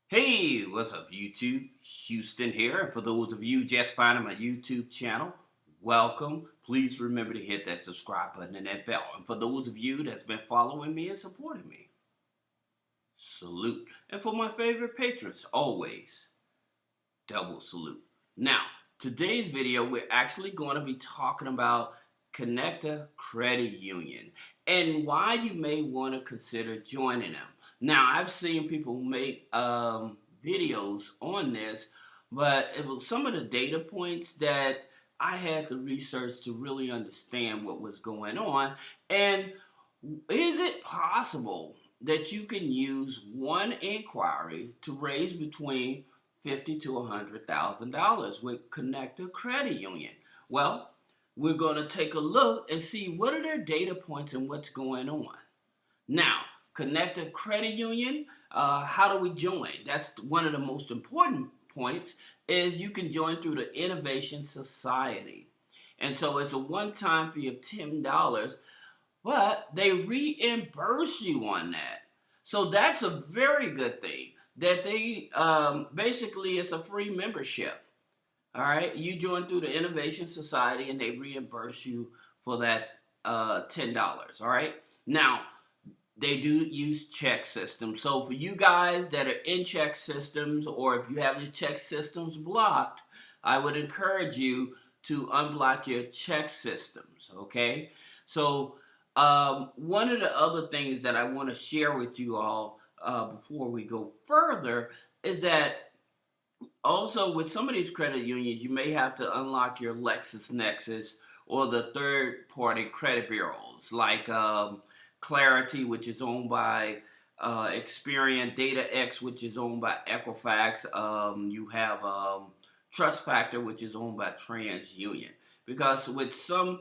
Hey, what's up YouTube? Houston here. And for those of you just finding my YouTube channel, welcome. Please remember to hit that subscribe button and that bell. And for those of you that's been following me and supporting me, salute. And for my favorite patrons, always double salute. Now, today's video, we're actually going to be talking about Connecta Credit Union and why you may want to consider joining them. Now, I've seen people make videos on this, but it was some of the data points that I had to research to really understand what was going on. And is it possible that you can use one inquiry to raise between $50,000 to $100,000 with Connecta Credit Union? Well, we're going to take a look and see what are their data points and what's going on. Now, Connecta Credit Union, how do we join? That's one of the most important points is you can join through the Innovation Society. And so it's a one-time fee of $10, but they reimburse you on that. So that's a very good thing that they basically it's a free membership. All right, you join through the Innovation Society and they reimburse you for that $10. All right, now they do use check systems. So for you guys that are in check systems, or if you have your check systems blocked, I would encourage you to unblock your check systems. Okay, so one of the other things that I want to share with you all before we go further is that also with some of these credit unions, you may have to unlock your LexisNexis or the third-party credit bureaus like Clarity, which is owned by Experian, DataX, which is owned by Equifax. You have Trust Factor, which is owned by TransUnion. Because with some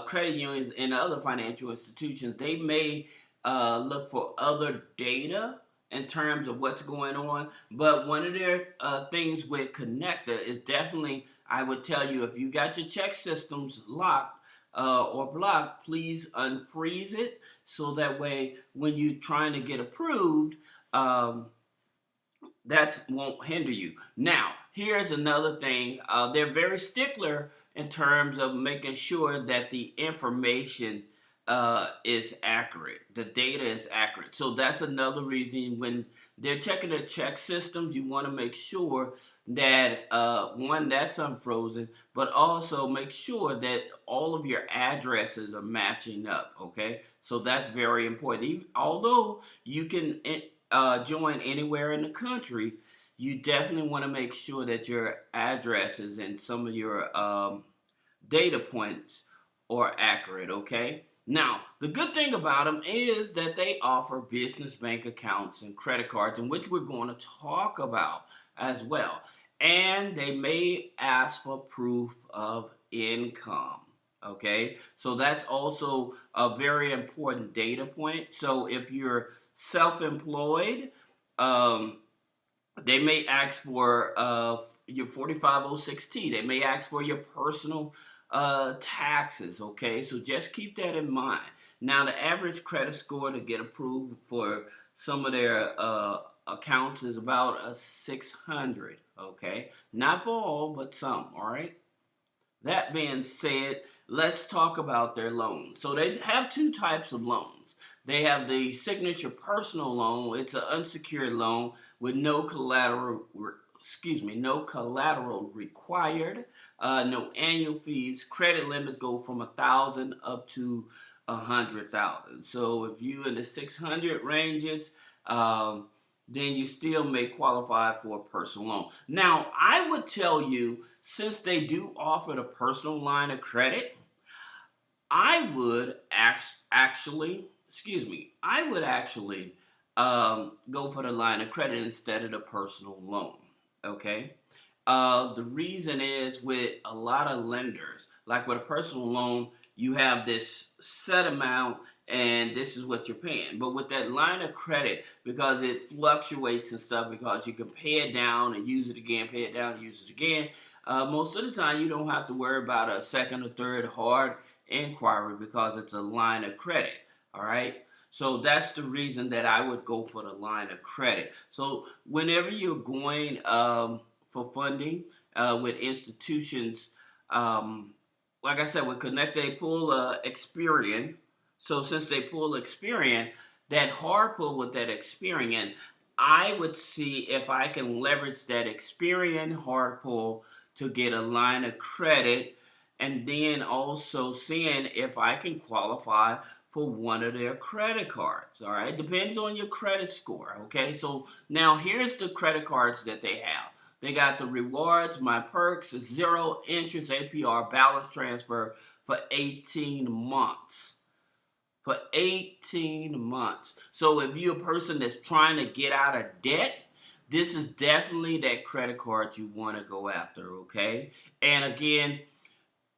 credit unions and other financial institutions, they may look for other data in terms of what's going on. But one of their things with Connecta is definitely, I would tell you, if you got your check systems locked or blocked, please unfreeze it so that way when you're trying to get approved, that won't hinder you. Now, here's another thing. They're very stickler in terms of making sure that the information is accurate. The data is accurate. So that's another reason when they're checking their check systems, you want to make sure that one, that's unfrozen, but also make sure that all of your addresses are matching up. Okay, so that's very important. Although you can join anywhere in the country, you definitely want to make sure that your addresses and some of your data points are accurate. Okay. Now, the good thing about them is that they offer business bank accounts and credit cards, in which we're going to talk about as well. And they may ask for proof of income. Okay, so that's also a very important data point. So if you're self-employed, they may ask for your 4506T. They may ask for your personal taxes. Okay, so just keep that in mind. Now, the average credit score to get approved for some of their accounts is about a 600. Okay, not for all, but some. All right. That being said, let's talk about their loans. So they have two types of loans. They have the signature personal loan. It's an unsecured loan with no collateral. No collateral required. No annual fees. Credit limits go from 1,000 up to 100,000. So if you in the 600 ranges, then you still may qualify for a personal loan. Now, I would tell you, since they do offer the personal line of credit, I would actually go for the line of credit instead of the personal loan. Okay? The reason is with a lot of lenders, like with a personal loan, you have this set amount and this is what you're paying. But with that line of credit, because it fluctuates and stuff, because you can pay it down and use it again, pay it down and use it again, most of the time you don't have to worry about a second or third hard inquiry because it's a line of credit. All right. So that's the reason that I would go for the line of credit. So whenever you're going for funding with institutions, um, like I said, with Connect, they pull Experian. So since they pull Experian, that hard pull with that Experian, I would see if I can leverage that Experian hard pull to get a line of credit, and then also seeing if I can qualify for one of their credit cards. All right, depends on your credit score. Okay, so now here's the credit cards that they have. They got the rewards, my perks, zero interest APR balance transfer for 18 months. For 18 months. So if you're a person that's trying to get out of debt, this is definitely that credit card you want to go after, okay? And again,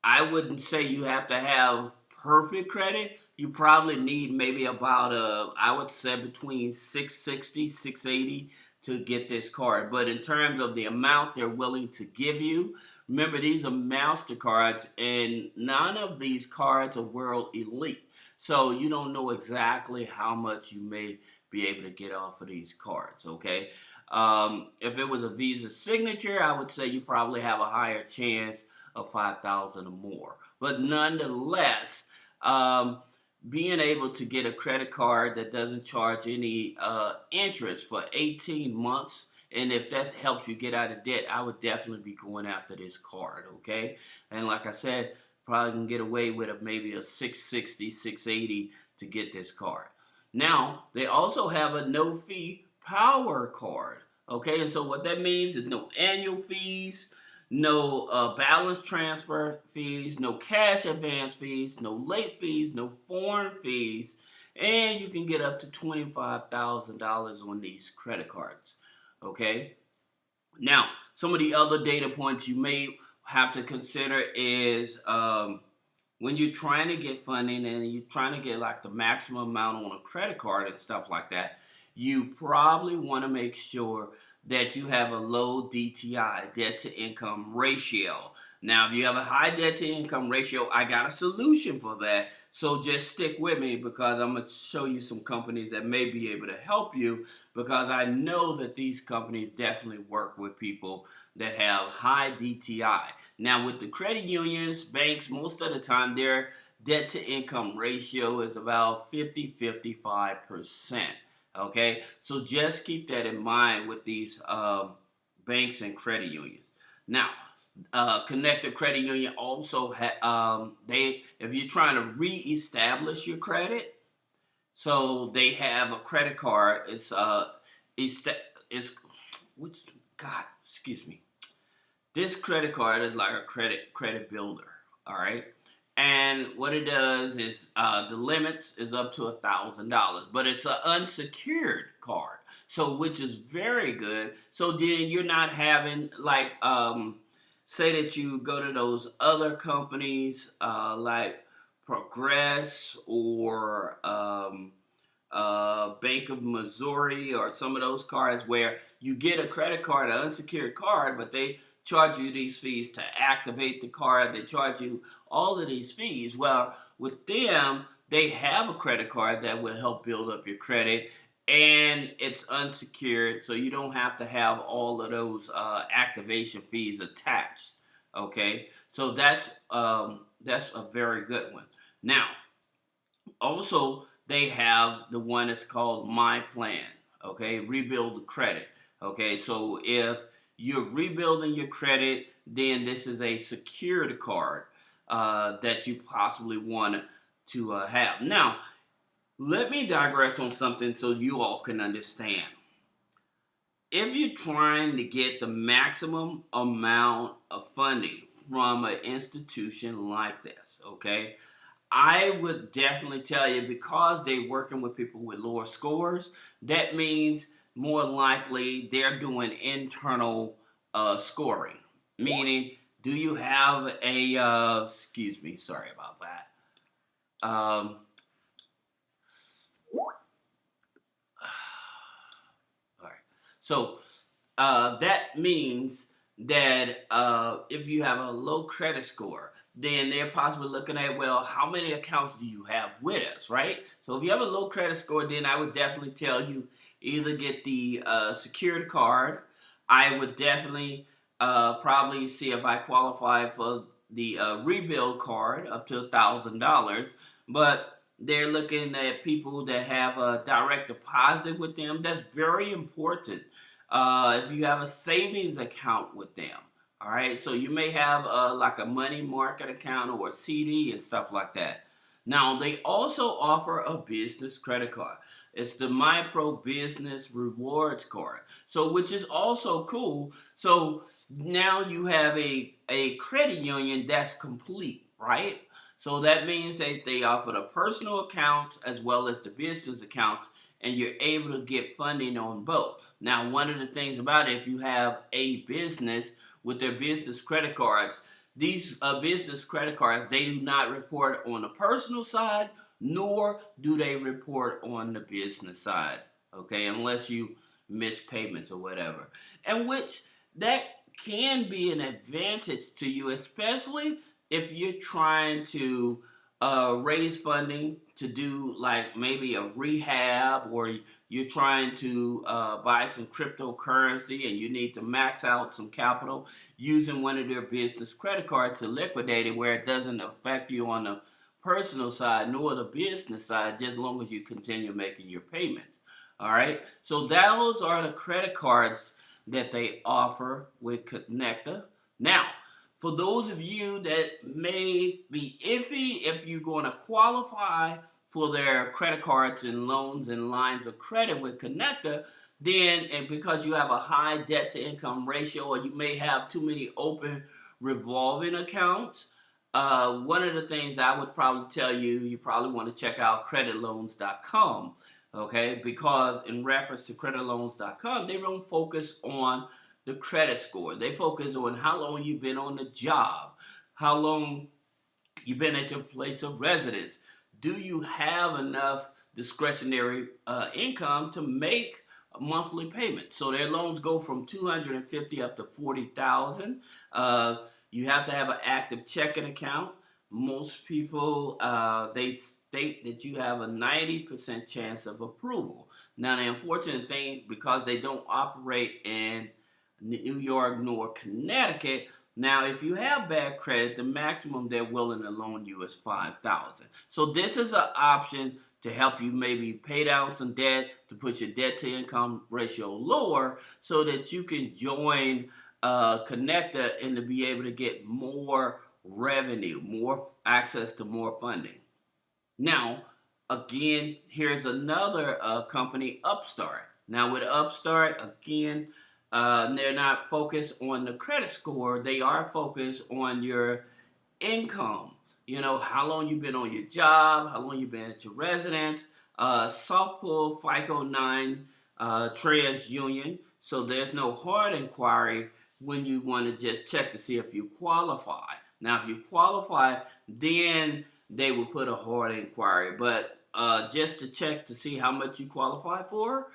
I wouldn't say you have to have perfect credit. You probably need maybe about I would say between 660, 680 to get this card. But in terms of the amount they're willing to give you, remember these are MasterCards and none of these cards are world elite. So you don't know exactly how much you may be able to get off of these cards, okay? If it was a Visa signature, I would say you probably have a higher chance of 5,000 or more. But nonetheless, being able to get a credit card that doesn't charge any interest for 18 months, and if that helps you get out of debt, I would definitely be going after this card, okay? And like I said, probably can get away with maybe a 660, 680 to get this card. Now, they also have a no-fee power card, okay? And so what that means is no annual fees, no balance transfer fees, no cash advance fees, no late fees, no foreign fees, and you can get up to $25,000 on these credit cards, okay? Now, some of the other data points you may have to consider is when you're trying to get funding and you're trying to get like the maximum amount on a credit card and stuff like that, you probably want to make sure that you have a low DTI, debt to income ratio. Now, if you have a high debt to income ratio, I got a solution for that. So just stick with me because I'm going to show you some companies that may be able to help you because I know that these companies definitely work with people that have high DTI. Now, with the credit unions, banks, most of the time their debt to income ratio is about 50-55%. Okay, so just keep that in mind with these banks and credit unions. Now, Connecta Credit Union also if you're trying to reestablish your credit, so they have a credit card. Excuse me. This credit card is like a credit builder. All right. And what it does is the limits is up to $1,000, but it's an unsecured card, so which is very good. So then you're not having like say that you go to those other companies like Progress or Bank of Missouri or some of those cards where you get a credit card, an unsecured card, but they charge you these fees to activate the card. They charge you all of these fees. Well, with them, they have a credit card that will help build up your credit, and it's unsecured, so you don't have to have all of those activation fees attached. Okay, so that's a very good one. Now, also they have the one that's called My Plan. Okay, rebuild the credit. Okay, so if you're rebuilding your credit, then this is a secured card that you possibly want to have. Now, let me digress on something so you all can understand. If you're trying to get the maximum amount of funding from an institution like this, okay, I would definitely tell you because they're working with people with lower scores, that means more likely they're doing internal scoring. Meaning, do you have a, excuse me, sorry about that. All right. So that means that if you have a low credit score, then they're possibly looking at, well, how many accounts do you have with us, right? So if you have a low credit score, then I would definitely tell you either get the secured card. I would definitely probably see if I qualify for the rebuild card up to $1,000. But they're looking at people that have a direct deposit with them. That's very important. If you have a savings account with them, all right, so you may have like a money market account or a CD and stuff like that. Now, they also offer a business credit card. It's the MyPro Business Rewards Card. So, which is also cool. So now you have a credit union that's complete, right? So that means that they offer the personal accounts as well as the business accounts, and you're able to get funding on both. Now, one of the things about it, if you have a business with their business credit cards, these business credit cards, they do not report on the personal side, nor do they report on the business side, okay, unless you miss payments or whatever. And which that can be an advantage to you, especially if you're trying to raise funding to do like maybe a rehab, or you're trying to buy some cryptocurrency and you need to max out some capital using one of their business credit cards to liquidate it, where it doesn't affect you on the personal side nor the business side, just as long as you continue making your payments. All right, so those are the credit cards that they offer with Connecta. Now, for those of you that may be iffy if you're going to qualify for their credit cards and loans and lines of credit with Connecta, then, and because you have a high debt to income ratio, or you may have too many open revolving accounts, one of the things I would probably tell you, you probably want to check out CREDITLOANs.com, okay? Because in reference to CREDITLOANs.com, they don't focus on the credit score. They focus on how long you've been on the job, how long you've been at your place of residence. Do you have enough discretionary income to make a monthly payment? So their loans go from $250 up to $40,000. You have to have an active checking account. Most people they state that you have a 90% chance of approval. Now, the unfortunate thing, because they don't operate in New York nor Connecticut, now if you have bad credit, the maximum they're willing to loan you is $5,000. So this is an option to help you maybe pay down some debt, to put your debt to income ratio lower, so that you can join Connecta and to be able to get more revenue, more access to more funding. Now, again, here's another company, Upstart. Now with Upstart, again, they're not focused on the credit score. They are focused on your income. You know, how long you've been on your job, how long you've been at your residence. Soft pull, FICO 9, TransUnion. So there's no hard inquiry when you want to just check to see if you qualify. Now, if you qualify, then they will put a hard inquiry. But just to check to see how much you qualify for,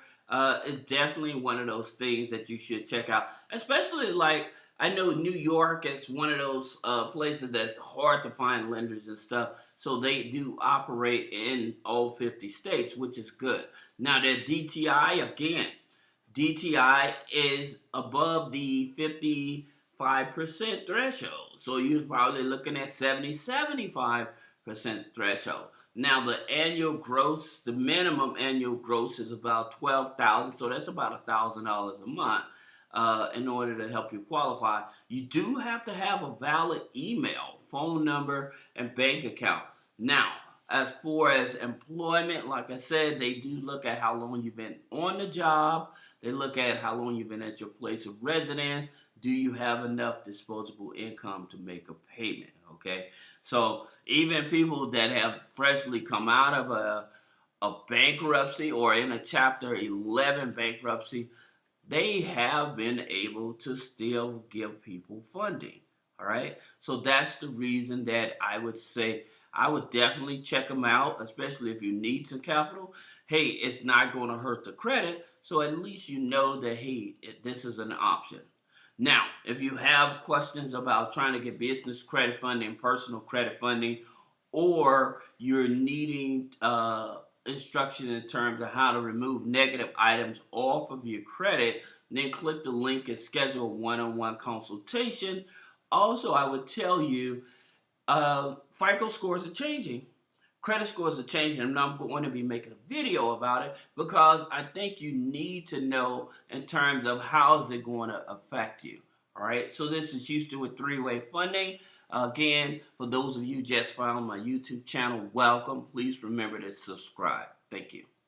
is definitely one of those things that you should check out. Especially like, I know New York is one of those places that's hard to find lenders and stuff. So they do operate in all 50 states, which is good. Now their DTI, again, DTI is above the 55% threshold. So you're probably looking at 75% threshold. Now the annual gross, the minimum annual gross is about $12,000, so that's about $1,000 a month in order to help you qualify. You do have to have a valid email, phone number, and bank account. Now, as far as employment, like I said, they do look at how long you've been on the job. They look at how long you've been at your place of residence. Do you have enough disposable income to make a payment? Okay, so even people that have freshly come out of a bankruptcy or in a Chapter 11 bankruptcy, they have been able to still give people funding. All right, so that's the reason that I would say I would definitely check them out, especially if you need some capital. Hey, it's not going to hurt the credit, so at least you know that, hey, this is an option. Now, if you have questions about trying to get business credit funding, personal credit funding, or you're needing instruction in terms of how to remove negative items off of your credit, then click the link and schedule a one-on-one consultation. Also, I would tell you, FICO scores are changing. Credit scores are changing, and I'm going to be making a video about it because I think you need to know in terms of how is it going to affect you. All right, so this is Houston with three-way funding. Again, for those of you just found my YouTube channel, welcome. Please remember to subscribe. Thank you.